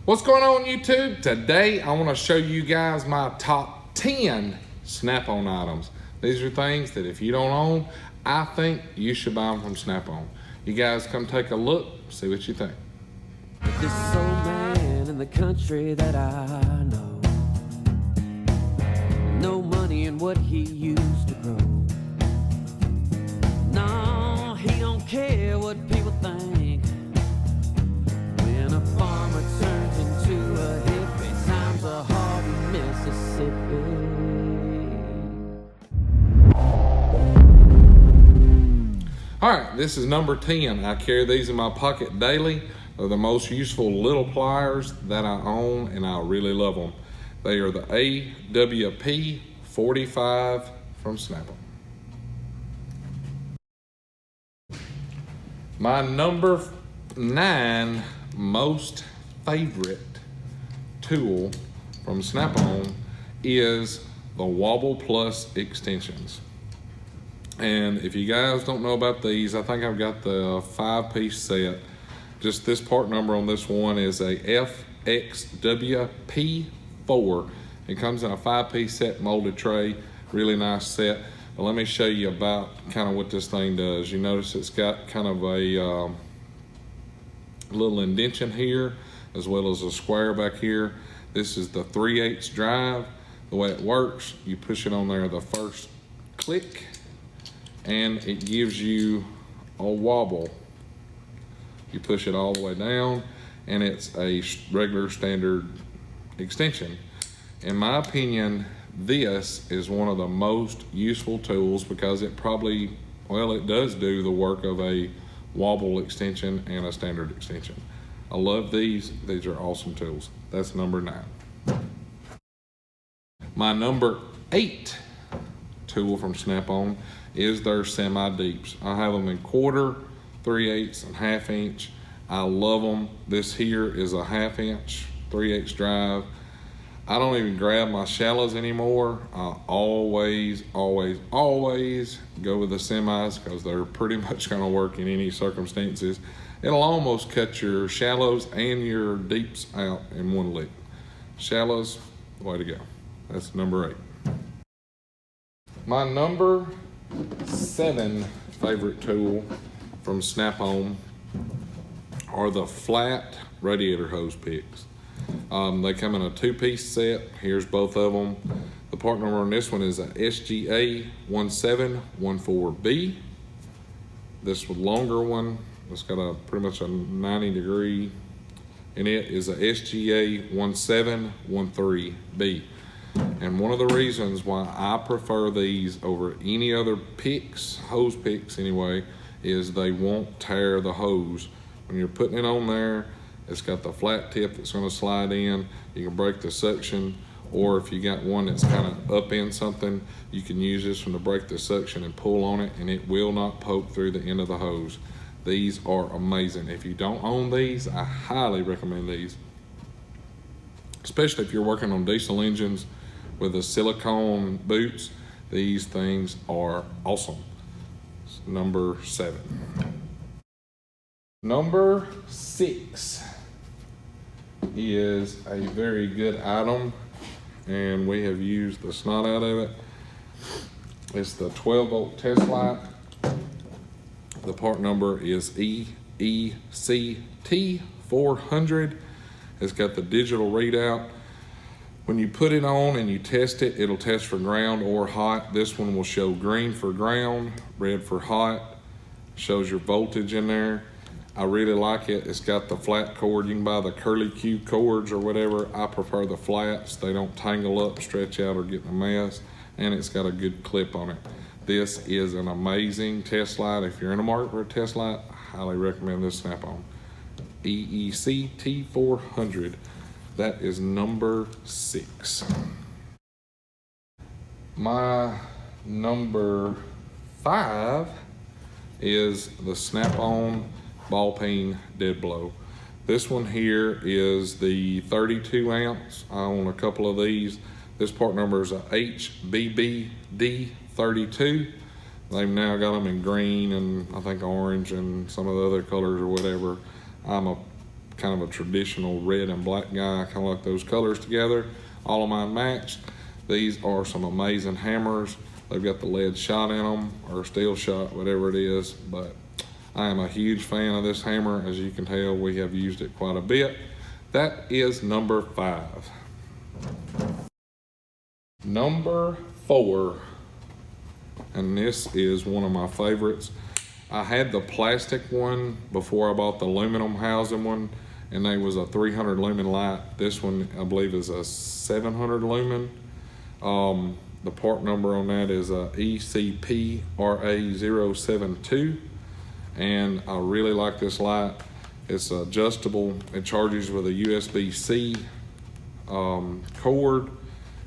What's going on YouTube? Today I want to show you guys my top 10 Snap-on items. These are things that if you don't own, I think you should buy them from Snap-on. You guys come take a look, see what you think. This old man in the country that I know, no money in what he used to grow. No, he don't care what people think. When a farmer turns into a hippie, times are hard in Mississippi. Alright, this is number 10. I carry these in my pocket daily. They're the most useful little pliers that I own, and I really love them. They are the AWP 45 from Snap-on. My number 9 most favorite tool from Snap-on is the Wobble Plus extensions. And if you guys don't know about these, I think I've got the 5-piece set. Just this part number on this one is a FXWP4. It comes in a 5-piece set molded tray, really nice set. But let me show you about kind of what this thing does. You notice it's got kind of a little indentation here, as well as a square back here. This is the 3/8 drive. The way it works, you push it on there the first click, and it gives you a wobble. You push it all the way down, and it's a regular standard extension. In my opinion, this is one of the most useful tools because it probably, well, it does do the work of a wobble extension and a standard extension. I love these. These are awesome tools. That's number 9. My number 8 tool from Snap-on is their semi-deeps. I have them in 1/4, 3/8, and 1/2 inch. I love them. This here is a 1/2 inch, 3/8 drive. I don't even grab my shallows anymore. I always go with the semis because they're pretty much gonna work in any circumstances. It'll almost cut your shallows and your deeps out in one lick. Shallows, way to go. That's number 8. My number 7 favorite tool from Snap-on are the flat radiator hose picks. They come in a 2-piece set. Here's both of them. The part number on this one is a SGA1714B. This longer one, it's got a pretty much a 90-degree in it, is a SGA1713B. And one of the reasons why I prefer these over any other picks, hose picks anyway, is they won't tear the hose. When you're putting it on there, it's got the flat tip that's gonna slide in. You can break the suction, or if you got one that's kind of up in something, you can use this one to break the suction and pull on it, and it will not poke through the end of the hose. These are amazing. If you don't own these, I highly recommend these. Especially if you're working on diesel engines with the silicone boots, these things are awesome. It's number 7. Number 6 is a very good item, and we have used the snot out of it. It's the 12-volt test light. The part number is EECT 400. It's got the digital readout. When you put it on and you test it, it'll test for ground or hot. This one will show green for ground, red for hot. Shows your voltage in there. I really like it. It's got the flat cord. You can buy the curly Q cords or whatever. I prefer the flats. They don't tangle up, stretch out, or get in a mess. And it's got a good clip on it. This is an amazing test light. If you're in the market for a test light, I highly recommend this Snap-on. EECT 400. That is number 6. My number 5 is the Snap-on ball peen dead blow. This one here is the 32 ounce. I own a couple of these. This part number is a HBBD32. They've now got them in green and I think orange and some of the other colors or whatever. I'm a kind of a traditional red and black guy. I kind of like those colors together. All of mine match. These are some amazing hammers. They've got the lead shot in them, or steel shot, whatever it is, but I am a huge fan of this hammer. As you can tell, we have used it quite a bit. That is number 5. Number 4, and this is one of my favorites. I had the plastic one before I bought the aluminum housing one, and they was a 300 lumen light. This one, I believe, is a 700 lumen. The part number on that is ECP RA072, and I really like this light. It's adjustable. It charges with a USB-C cord.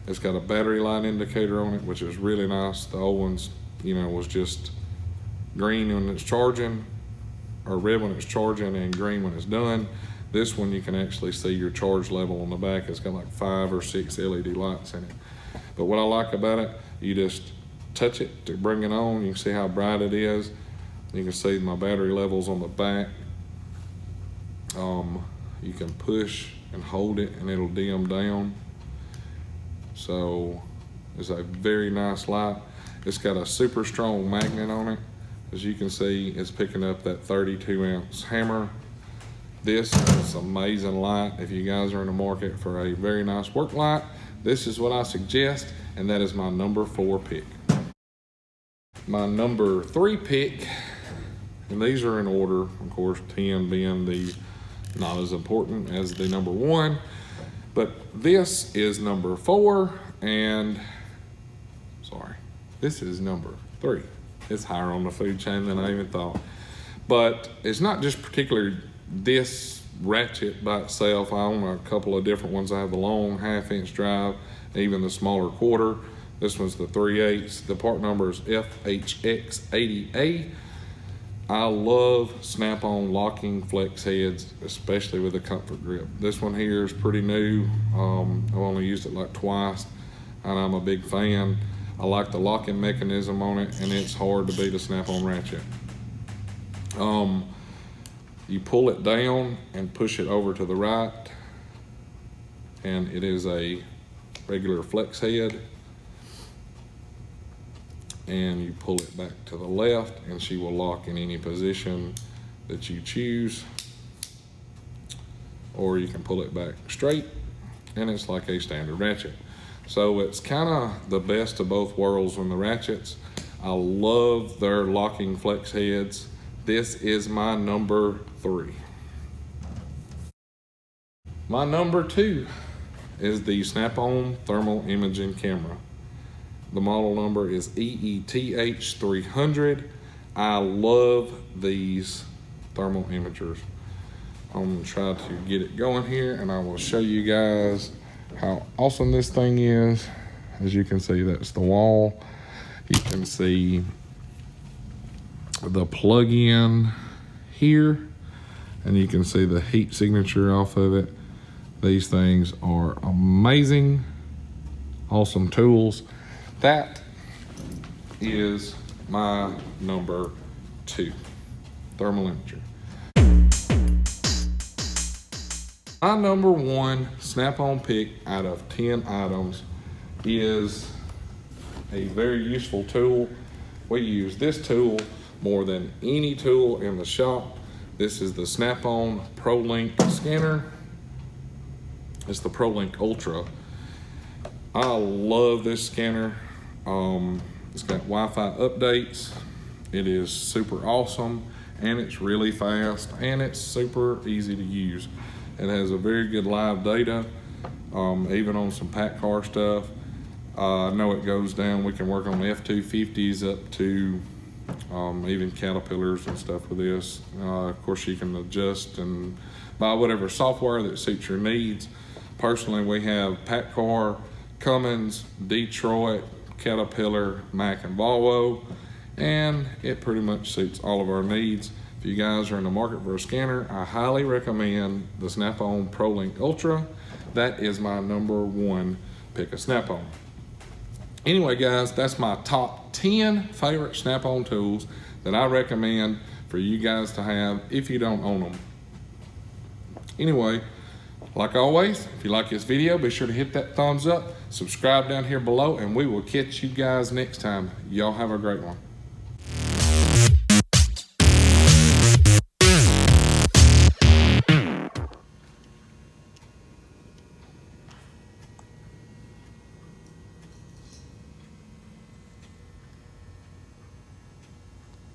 It's got a battery light indicator on it, which is really nice. The old ones, you know, was just green when it's charging, or red when it's charging, and green when it's done. This one, you can actually see your charge level on the back. It's got like 5 or 6 LED lights in it. But what I like about it, you just touch it to bring it on. You can see how bright it is. You can see my battery levels on the back. You can push and hold it and it'll dim down. So it's a very nice light. It's got a super strong magnet on it. As you can see, it's picking up that 32-ounce hammer. This is an amazing light. If you guys are in the market for a very nice work light, this is what I suggest, and that is my number 4 pick. My number 3 pick, and these are in order, of course, 10 being the not as important as the number 1, but this is number 4, and sorry, this is number 3. It's higher on the food chain than I even thought. But it's not just particularly this Ratchet by itself. I own a couple of different ones. I have the long 1/2-inch drive, even the smaller quarter. This one's the 3/8. The part number is FHX80A. I love snap-on locking flex heads, especially with a comfort grip. This one here is pretty new. I've only used it like twice, and I'm a big fan. I like the locking mechanism on it, and it's hard to beat a snap-on ratchet. You pull it down and push it over to the right, and it is a regular flex head. And you pull it back to the left, and she will lock in any position that you choose. Or you can pull it back straight, and it's like a standard ratchet. So it's kind of the best of both worlds on the ratchets. I love their locking flex heads. This is my number 3. My number 2 is the Snap-on thermal imaging camera. The model number is EETH300. I love these thermal imagers. I'm gonna try to get it going here, and I will show you guys how awesome this thing is. As you can see, that's the wall. You can see the plug-in here, and you can see the heat signature off of it. These things are amazing, awesome tools. That is my number 2 thermal imager. My number 1 snap-on pick out of 10 items is a very useful tool. We use this tool more than any tool in the shop. This is the Snap-on ProLink scanner. It's the ProLink Ultra. I love this scanner. It's got Wi-Fi updates. It is super awesome, and it's really fast, and it's super easy to use. It has a very good live data, even on some pack car stuff. I know it goes down. We can work on F-250s up to even Caterpillars and stuff with this. Of course, you can adjust and buy whatever software that suits your needs. Personally, we have pack car, Cummins, Detroit, Caterpillar, Mack, and Volvo, and it pretty much suits all of our needs. If you guys are in the market for a scanner, I highly recommend the Snap-on ProLink Ultra. That is my number 1 pick of Snap-on. Anyway, guys, that's my top 10 favorite Snap-on tools that I recommend for you guys to have if you don't own them. Anyway, like always, if you like this video, be sure to hit that thumbs up, subscribe down here below, and we will catch you guys next time. Y'all have a great one.